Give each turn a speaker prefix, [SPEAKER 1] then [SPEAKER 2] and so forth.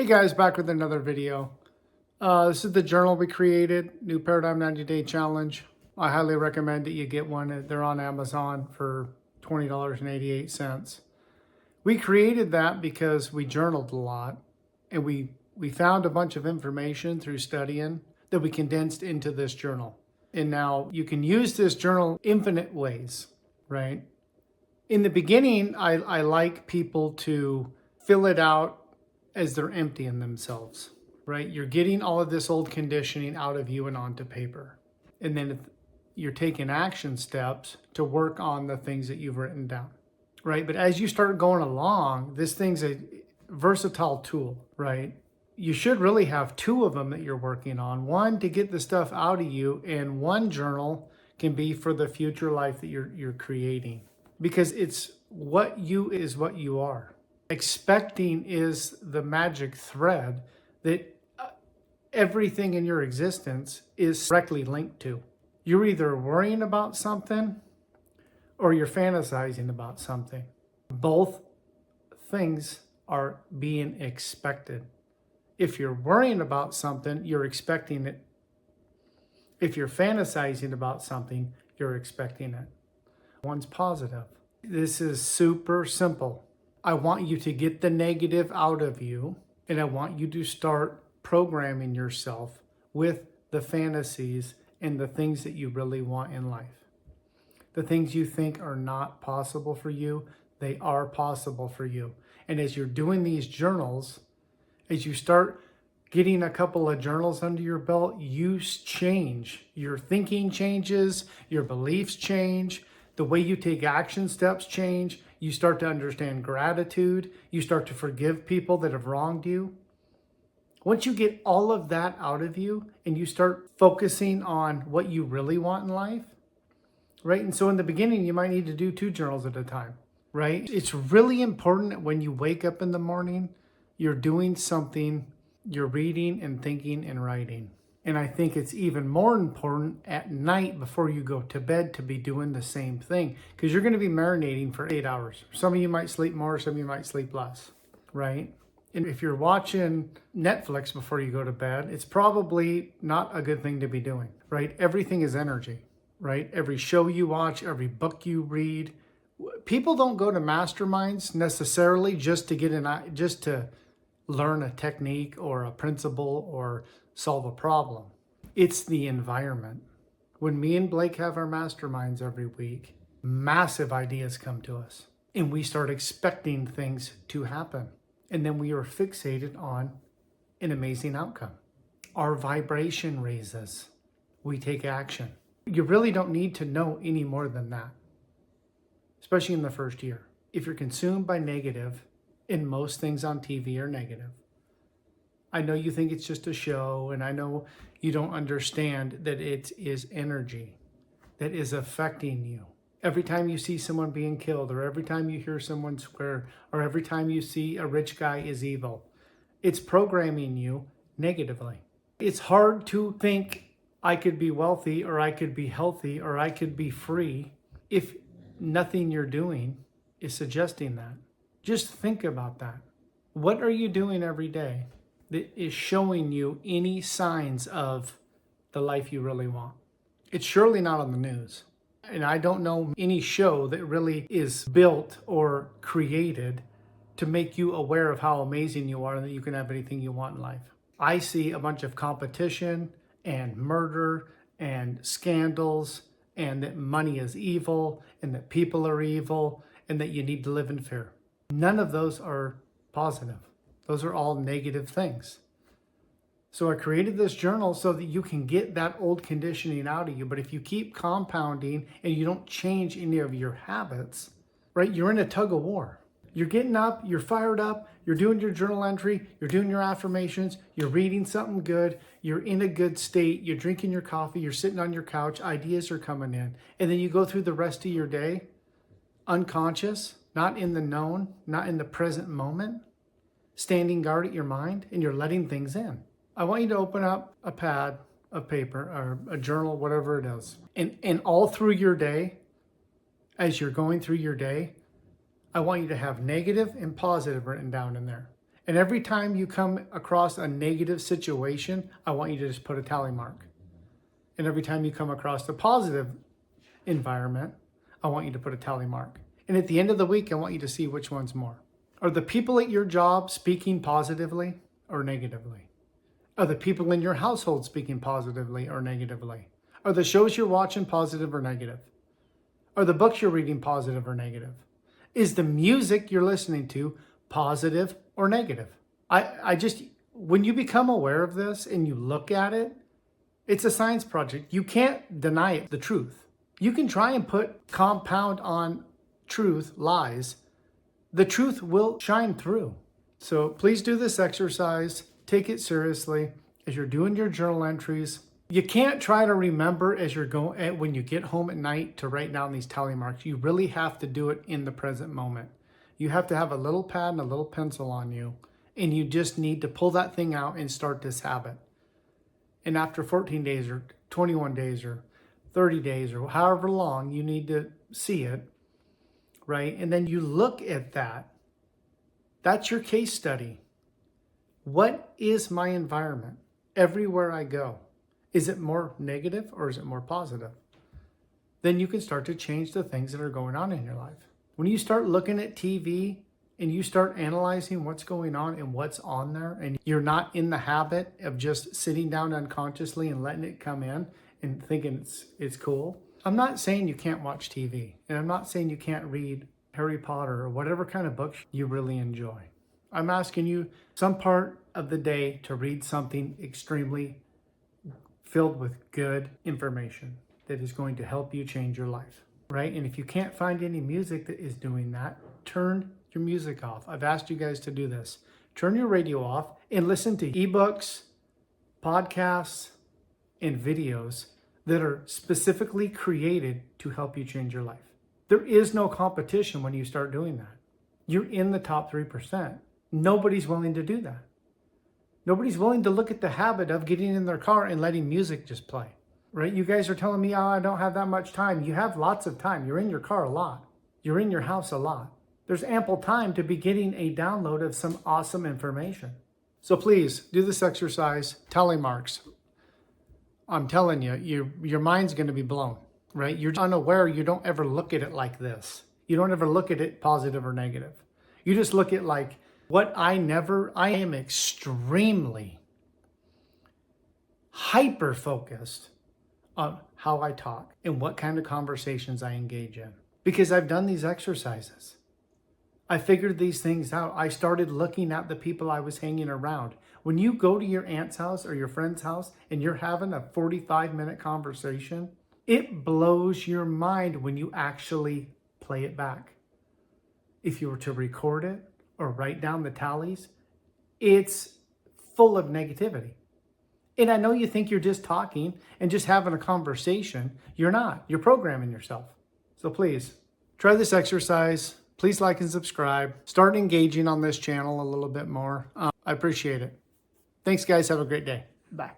[SPEAKER 1] guys, back with another video. This is the journal we created, New Paradigm 90-Day Challenge. I highly recommend that you get one. They're on Amazon for $20.88. We created that because we journaled a lot, and we found a bunch of information through studying that we condensed into this journal. And now you can use this journal infinite ways, right? In the beginning, I like people to fill it out as they're emptying themselves, right? You're getting all of this old conditioning out of you and onto paper. And then you're taking action steps to work on the things that you've written down, right? But as you start going along, this thing's a versatile tool, right? You should really have two of them that you're working on. One to get the stuff out of you, and one journal can be for the future life that you're creating. Because it's what you is what you are. Expecting is the magic thread that everything in your existence is directly linked to. You're either worrying about something or you're fantasizing about something. Both things are being expected. If you're worrying about something, you're expecting it. If you're fantasizing about something, you're expecting it. One's positive. This is super simple. I want you to get the negative out of you, and I want you to start programming yourself with the fantasies and the things that you really want in life. The things you think are not possible for you, they are possible for you. And as you're doing these journals, as you start getting a couple of journals under your belt, you change. Your thinking changes, your beliefs change, the way you take action steps change. You start to understand gratitude. You start to forgive people that have wronged you. Once you get all of that out of you and you start focusing on what you really want in life, right? And so in the beginning, you might need to do 2 journals at a time, right? It's really important that when you wake up in the morning, you're doing something, you're reading and thinking and writing. And I think it's even more important at night before you go to bed to be doing the same thing, because you're going to be marinating for 8 hours. Some of you might sleep more, some of you might sleep less, right? And if you're watching Netflix before you go to bed, it's probably not a good thing to be doing, right? Everything is energy, right? Every show you watch, every book you read. People don't go to masterminds necessarily just to learn a technique or a principle or solve a problem. It's the environment. When me and Blake have our masterminds every week, massive ideas come to us and we start expecting things to happen. And then we are fixated on an amazing outcome. Our vibration raises. We take action. You really don't need to know any more than that, especially in the first year. If you're consumed by negative, and most things on TV are negative, I know you think it's just a show, and I know you don't understand that it is energy that is affecting you. Every time you see someone being killed, or every time you hear someone swear, or every time you see a rich guy is evil, it's programming you negatively. It's hard to think I could be wealthy, or I could be healthy, or I could be free if nothing you're doing is suggesting that. Just think about that. What are you doing every day that is showing you any signs of the life you really want? It's surely not on the news. And I don't know any show that really is built or created to make you aware of how amazing you are and that you can have anything you want in life. I see a bunch of competition and murder and scandals, and that money is evil, and that people are evil, and that you need to live in fear. None of those are positive. Those are all negative things. So I created this journal so that you can get that old conditioning out of you. But if you keep compounding and you don't change any of your habits, right, you're in a tug of war. You're getting up, you're fired up, you're doing your journal entry, you're doing your affirmations, you're reading something good, you're in a good state, you're drinking your coffee, you're sitting on your couch, ideas are coming in. And then you go through the rest of your day unconscious, not in the known, not in the present moment, standing guard at your mind, and you're letting things in. I want you to open up a pad of paper or a journal, whatever it is. And all through your day, as you're going through your day, I want you to have negative and positive written down in there. And every time you come across a negative situation, I want you to just put a tally mark. And every time you come across a positive environment, I want you to put a tally mark. And at the end of the week, I want you to see which one's more. Are the people at your job speaking positively or negatively? Are the people in your household speaking positively or negatively? Are the shows you're watching positive or negative? Are the books you're reading positive or negative? Is the music you're listening to positive or negative? When you become aware of this and you look at it, it's a science project. You can't deny it, the truth. You can try and compound on truth, lies. The truth will shine through. So please do this exercise. Take it seriously as you're doing your journal entries. You can't try to remember as you're going, when you get home at night, to write down these tally marks. You really have to do it in the present moment. You have to have a little pad and a little pencil on you, and you just need to pull that thing out and start this habit. And after 14 days or 21 days or 30 days or however long you need to see it, right? And then you look at that. That's your case study. What is my environment everywhere I go? Is it more negative or is it more positive? Then you can start to change the things that are going on in your life. When you start looking at TV and you start analyzing what's going on and what's on there, and you're not in the habit of just sitting down unconsciously and letting it come in and thinking it's cool. I'm not saying you can't watch TV, and I'm not saying you can't read Harry Potter or whatever kind of books you really enjoy. I'm asking you some part of the day to read something extremely filled with good information that is going to help you change your life, right? And if you can't find any music that is doing that, turn your music off. I've asked you guys to do this. Turn your radio off and listen to ebooks, podcasts, and videos that are specifically created to help you change your life. There is no competition when you start doing that. You're in the top 3%. Nobody's willing to do that. Nobody's willing to look at the habit of getting in their car and letting music just play, right? You guys are telling me, oh, I don't have that much time. You have lots of time. You're in your car a lot. You're in your house a lot. There's ample time to be getting a download of some awesome information. So please do this exercise, tally marks. I'm telling you, your mind's going to be blown, right? You're unaware. You don't ever look at it like this. You don't ever look at it positive or negative. You just look at like, I am extremely hyper focused on how I talk and what kind of conversations I engage in, because I've done these exercises. I figured these things out. I started looking at the people I was hanging around. When you go to your aunt's house or your friend's house and you're having a 45-minute conversation, it blows your mind when you actually play it back. If you were to record it or write down the tallies, it's full of negativity. And I know you think you're just talking and just having a conversation. You're not. You're programming yourself. So please, try this exercise. Please like and subscribe. Start engaging on this channel a little bit more. I appreciate it. Thanks, guys. Have a great day. Bye.